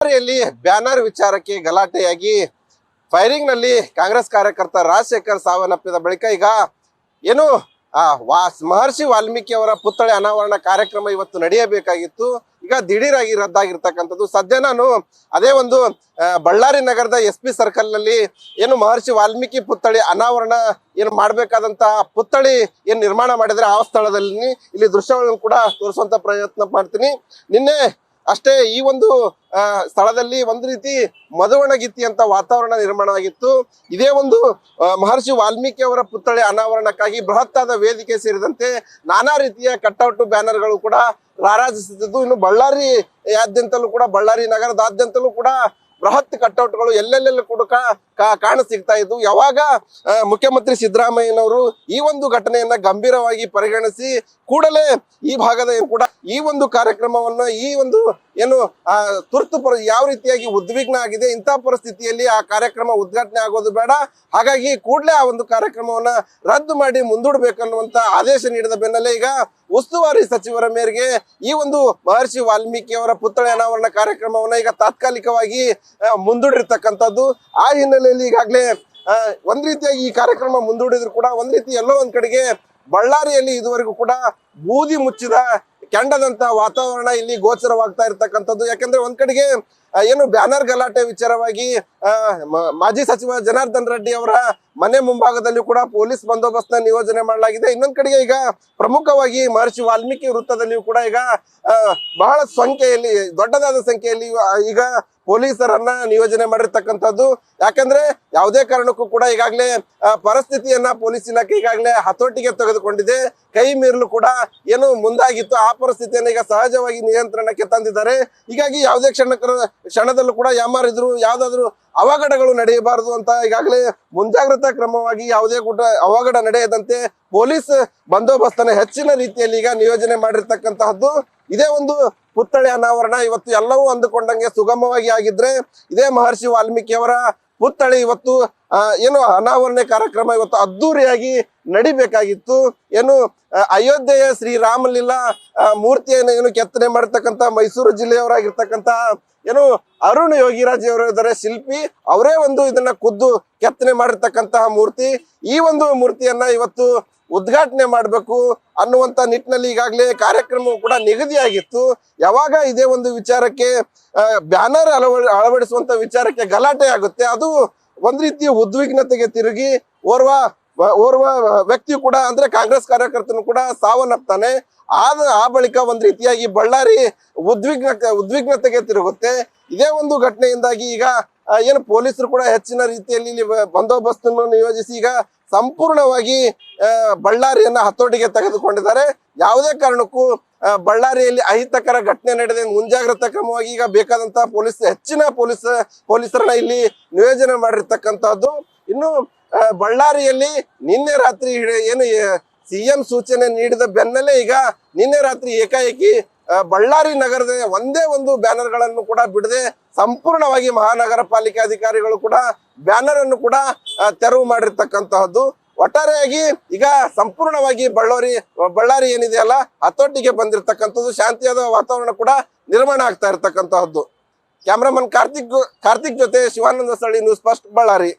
ಬಳ್ಳಾರಿಯಲ್ಲಿ ಬ್ಯಾನರ್ ವಿಚಾರಕ್ಕೆ ಗಲಾಟೆಯಾಗಿ ಫೈರಿಂಗ್ ನಲ್ಲಿ ಕಾಂಗ್ರೆಸ್ ಕಾರ್ಯಕರ್ತ ರಾಜಶೇಖರ್ ಸಾವನ್ನಪ್ಪಿದ ಬಳಿಕ ಈಗ ಏನು ಮಹರ್ಷಿ ವಾಲ್ಮೀಕಿ ಅವರ ಪುತ್ಥಳಿ ಅನಾವರಣ ಕಾರ್ಯಕ್ರಮ ಇವತ್ತು ನಡೆಯಬೇಕಾಗಿತ್ತು. ಈಗ ದಿಢೀರಾಗಿ ರದ್ದಾಗಿರ್ತಕ್ಕಂಥದ್ದು. ಸದ್ಯ ನಾನು ಅದೇ ಒಂದು ಬಳ್ಳಾರಿ ನಗರದ SP ಸರ್ಕಲ್ ನಲ್ಲಿ ಏನು ಮಹರ್ಷಿ ವಾಲ್ಮೀಕಿ ಪುತ್ಥಳಿ ಅನಾವರಣ ಏನು ಮಾಡ್ಬೇಕಾದಂತ ಪುತ್ಥಳಿ ಏನ್ ನಿರ್ಮಾಣ ಮಾಡಿದ್ರೆ ಆ ಸ್ಥಳದಲ್ಲಿ ಇಲ್ಲಿ ದೃಶ್ಯಗಳನ್ನು ಕೂಡ ತೋರಿಸುವಂತ ಪ್ರಯತ್ನ ಮಾಡ್ತೀನಿ. ನಿನ್ನೆ ಅಷ್ಟೇ ಈ ಒಂದು ಸ್ಥಳದಲ್ಲಿ ಒಂದು ರೀತಿ ಮದುವಣಗಿತ್ತಿ ಅಂತ ವಾತಾವರಣ ನಿರ್ಮಾಣವಾಗಿತ್ತು. ಇದೇ ಒಂದು ಮಹರ್ಷಿ ವಾಲ್ಮೀಕಿ ಅವರ ಪುತ್ಥಳಿ ಅನಾವರಣಕ್ಕಾಗಿ ಬೃಹತ್ತಾದ ವೇದಿಕೆ ಸೇರಿದಂತೆ ನಾನಾ ರೀತಿಯ ಕಟ್ಔಟ್ ಬ್ಯಾನರ್ಗಳು ಕೂಡ ರಾರಾಜಿಸುತ್ತಿದ್ದು. ಇನ್ನು ಬಳ್ಳಾರಿಯಾದ್ಯಂತಲೂ ಕೂಡ ಬಳ್ಳಾರಿ ನಗರದಾದ್ಯಂತಲೂ ಕೂಡ ಬೃಹತ್ ಕಟ್ಔಟ್ಗಳು ಎಲ್ಲೆಲ್ಲೆಲ್ಲೂ ಕೂಡ ಕಾಣ ಸಿಗ್ತಾ ಇದ್ವು. ಯಾವಾಗ ಮುಖ್ಯಮಂತ್ರಿ ಸಿದ್ದರಾಮಯ್ಯನವರು ಈ ಒಂದು ಘಟನೆಯನ್ನ ಗಂಭೀರವಾಗಿ ಪರಿಗಣಿಸಿ ಕೂಡಲೇ ಈ ಭಾಗದ ಕೂಡ ಈ ಒಂದು ಕಾರ್ಯಕ್ರಮವನ್ನ ಈ ಒಂದು ಏನು ತುರ್ತು ಯಾವ ರೀತಿಯಾಗಿ ಉದ್ವಿಗ್ನ ಆಗಿದೆ, ಇಂಥ ಪರಿಸ್ಥಿತಿಯಲ್ಲಿ ಆ ಕಾರ್ಯಕ್ರಮ ಉದ್ಘಾಟನೆ ಆಗೋದು ಬೇಡ, ಹಾಗಾಗಿ ಕೂಡಲೇ ಆ ಒಂದು ಕಾರ್ಯಕ್ರಮವನ್ನ ರದ್ದು ಮಾಡಿ ಮುಂದೂಡಬೇಕನ್ನುವಂತ ಆದೇಶ ನೀಡಿದ ಬೆನ್ನಲ್ಲೇ ಈಗ ಉಸ್ತುವಾರಿ ಸಚಿವರ ಮೇರೆಗೆ ಈ ಒಂದು ಮಹರ್ಷಿ ವಾಲ್ಮೀಕಿ ಅವರ ಪುತ್ಥಳಿ ಅನಾವರಣ ಕಾರ್ಯಕ್ರಮವನ್ನ ಈಗ ತಾತ್ಕಾಲಿಕವಾಗಿ ಮುಂದೂಡಿರ್ತಕ್ಕಂಥದ್ದು. ಆ ಹಿನ್ನೆಲೆಯಲ್ಲಿ ಈಗಾಗಲೇ ಒಂದ್ ರೀತಿಯಾಗಿ ಈ ಕಾರ್ಯಕ್ರಮ ಮುಂದೂಡಿದ್ರು ಕೂಡ ಒಂದ್ ರೀತಿ ಎಲ್ಲೋ ಒಂದ್ ಕಡೆಗೆ ಬಳ್ಳಾರಿಯಲ್ಲಿ ಇದುವರೆಗೂ ಕೂಡ ಬೂದಿ ಮುಚ್ಚಿದ ಕೆಂಡದಂತ ವಾತಾವರಣ ಇಲ್ಲಿ ಗೋಚರವಾಗ್ತಾ ಇರ್ತಕ್ಕಂಥದ್ದು. ಯಾಕಂದ್ರೆ ಒಂದ್ ಕಡೆಗೆ ಏನು ಬ್ಯಾನರ್ ಗಲಾಟೆ ವಿಚಾರವಾಗಿ ಮಾಜಿ ಸಚಿವ ಜನಾರ್ದನ್ ರೆಡ್ಡಿ ಅವರ ಮನೆ ಮುಂಭಾಗದಲ್ಲಿ ಕೂಡ ಪೊಲೀಸ್ ಬಂದೋಬಸ್ತ್ ನಿಯೋಜನೆ ಮಾಡಲಾಗಿದೆ. ಇನ್ನೊಂದ್ ಕಡೆಗೆ ಈಗ ಪ್ರಮುಖವಾಗಿ ಮಹರ್ಷಿ ವಾಲ್ಮೀಕಿ ವೃತ್ತದಲ್ಲಿಯೂ ಕೂಡ ಈಗ ಬಹಳ ಸಂಖ್ಯೆಯಲ್ಲಿ ದೊಡ್ಡದಾದ ಸಂಖ್ಯೆಯಲ್ಲಿ ಈಗ ಪೊಲೀಸರನ್ನ ನಿಯೋಜನೆ ಮಾಡಿರ್ತಕ್ಕಂಥದ್ದು. ಯಾಕಂದ್ರೆ ಯಾವುದೇ ಕಾರಣಕ್ಕೂ ಕೂಡ ಈಗಾಗಲೇ ಪರಿಸ್ಥಿತಿಯನ್ನ ಪೊಲೀಸ್ ಇಲಾಖೆ ಈಗಾಗಲೇ ಹತೋಟಿಗೆ ತೆಗೆದುಕೊಂಡಿದೆ. ಕೈ ಮೀರಲು ಕೂಡ ಏನು ಮುಂದಾಗಿತ್ತು ಆ ಪರಿಸ್ಥಿತಿಯನ್ನ ಈಗ ಸಹಜವಾಗಿ ನಿಯಂತ್ರಣಕ್ಕೆ ತಂದಿದ್ದಾರೆ. ಹೀಗಾಗಿ ಯಾವುದೇ ಕ್ಷಣದಲ್ಲೂ ಕೂಡ ಯಾಮಾರಿದ್ರು ಯಾವ್ದಾದ್ರು ಅವಘಡಗಳು ನಡೆಯಬಾರದು ಅಂತ ಈಗಾಗಲೇ ಮುಂಜಾಗ್ರತಾ ಕ್ರಮವಾಗಿ ಯಾವುದೇ ಕೂಡ ಅವಘಡ ನಡೆಯದಂತೆ ಪೊಲೀಸ್ ಬಂದೋಬಸ್ತನ್ನ ಹೆಚ್ಚಿನ ರೀತಿಯಲ್ಲಿ ಈಗ ನಿಯೋಜನೆ ಮಾಡಿರ್ತಕ್ಕಂತಹದ್ದು. ಇದೇ ಒಂದು ಪುತ್ಥಳಿ ಅನಾವರಣ ಇವತ್ತು ಎಲ್ಲವೂ ಅಂದುಕೊಂಡಂಗೆ ಸುಗಮವಾಗಿ ಆಗಿದ್ರೆ ಇದೇ ಮಹರ್ಷಿ ವಾಲ್ಮೀಕಿ ಅವರ ಪುತ್ಥಳಿ ಇವತ್ತು ಏನು ಅನಾವರಣೆ ಕಾರ್ಯಕ್ರಮ ಇವತ್ತು ಅದ್ದೂರಿಯಾಗಿ ನಡಿಬೇಕಾಗಿತ್ತು. ಏನು ಅಯೋಧ್ಯೆಯ ಶ್ರೀರಾಮಲೀಲಾ ಮೂರ್ತಿಯನ್ನು ಏನು ಕೆತ್ತನೆ ಮಾಡಿರ್ತಕ್ಕಂಥ ಮೈಸೂರು ಜಿಲ್ಲೆಯವರಾಗಿರ್ತಕ್ಕಂಥ ಏನು ಅರುಣ್ ಯೋಗಿರಾಜ್ ಅವರಿದ್ದಾರೆ ಶಿಲ್ಪಿ, ಅವರೇ ಒಂದು ಇದನ್ನ ಖುದ್ದು ಕೆತ್ತನೆ ಮಾಡಿರ್ತಕ್ಕಂತಹ ಮೂರ್ತಿ. ಈ ಒಂದು ಮೂರ್ತಿಯನ್ನ ಇವತ್ತು ಉದ್ಘಾಟನೆ ಮಾಡಬೇಕು ಅನ್ನುವಂತ ನಿಟ್ಟಿನಲ್ಲಿ ಈಗಾಗಲೇ ಕಾರ್ಯಕ್ರಮವು ಕೂಡ ನಿಗದಿಯಾಗಿತ್ತು. ಯಾವಾಗ ಇದೇ ಒಂದು ವಿಚಾರಕ್ಕೆ ಬ್ಯಾನರ್ ಅಳವಡಿಸುವಂತ ವಿಚಾರಕ್ಕೆ ಗಲಾಟೆ ಆಗುತ್ತೆ, ಅದು ಒಂದ್ ರೀತಿಯ ಉದ್ವಿಗ್ನತೆಗೆ ತಿರುಗಿ ಓರ್ವ ವ್ಯಕ್ತಿ ಕೂಡ ಅಂದ್ರೆ ಕಾಂಗ್ರೆಸ್ ಕಾರ್ಯಕರ್ತನು ಕೂಡ ಸಾವನ್ನಪ್ತಾನೆ. ಆ ಬಳಿಕ ಒಂದ್ ರೀತಿಯಾಗಿ ಬಳ್ಳಾರಿ ಉದ್ವಿಗ್ನತೆಗೆ ತಿರುಗುತ್ತೆ. ಇದೇ ಒಂದು ಘಟನೆಯಿಂದಾಗಿ ಈಗ ಏನು ಪೊಲೀಸರು ಕೂಡ ಹೆಚ್ಚಿನ ರೀತಿಯಲ್ಲಿ ಬಂದೋಬಸ್ತನ್ನು ನಿಯೋಜಿಸಿ ಈಗ ಸಂಪೂರ್ಣವಾಗಿ ಬಳ್ಳಾರಿಯನ್ನ ಹತೋಟಿಗೆ ತೆಗೆದುಕೊಂಡಿದ್ದಾರೆ. ಯಾವುದೇ ಕಾರಣಕ್ಕೂ ಬಳ್ಳಾರಿಯಲ್ಲಿ ಅಹಿತಕರ ಘಟನೆ ನಡೆದ ಮುಂಜಾಗ್ರತಾ ಕ್ರಮವಾಗಿ ಈಗ ಬೇಕಾದಂತ ಹೆಚ್ಚಿನ ಪೊಲೀಸರನ್ನ ಇಲ್ಲಿ ನಿಯೋಜನೆ ಮಾಡಿರ್ತಕ್ಕಂಥದ್ದು. ಇನ್ನು ಬಳ್ಳಾರಿಯಲ್ಲಿ ನಿನ್ನೆ ರಾತ್ರಿ ಏನು CM ಸೂಚನೆ ನೀಡಿದ ಬೆನ್ನಲ್ಲೇ ಈಗ ನಿನ್ನೆ ರಾತ್ರಿ ಏಕಾಏಕಿ ಬಳ್ಳಾರಿ ನಗರದ ಒಂದೇ ಒಂದು ಬ್ಯಾನರ್ ಗಳನ್ನು ಕೂಡ ಬಿಡದೆ ಸಂಪೂರ್ಣವಾಗಿ ಮಹಾನಗರ ಪಾಲಿಕೆ ಅಧಿಕಾರಿಗಳು ಕೂಡ ಬ್ಯಾನರ್ ಅನ್ನು ಕೂಡ ತೆರವು ಮಾಡಿರ್ತಕ್ಕಂತಹದ್ದು. ಒಟ್ಟಾರೆಯಾಗಿ ಈಗ ಸಂಪೂರ್ಣವಾಗಿ ಬಳ್ಳಾರಿ ಏನಿದೆಯಲ್ಲ ಹತೋಟಿಗೆ ಬಂದಿರತಕ್ಕಂಥದ್ದು. ಶಾಂತಿಯಾದ ವಾತಾವರಣ ಕೂಡ ನಿರ್ಮಾಣ ಆಗ್ತಾ ಇರ್ತಕ್ಕಂತಹದ್ದು. ಕ್ಯಾಮ್ರಾಮನ್ ಕಾರ್ತಿಕ್ ಜೊತೆ ಶಿವಾನಂದ ಸಳ್ಳಿ, ನ್ಯೂಸ್ ಫಸ್ಟ್, ಬಳ್ಳಾರಿ.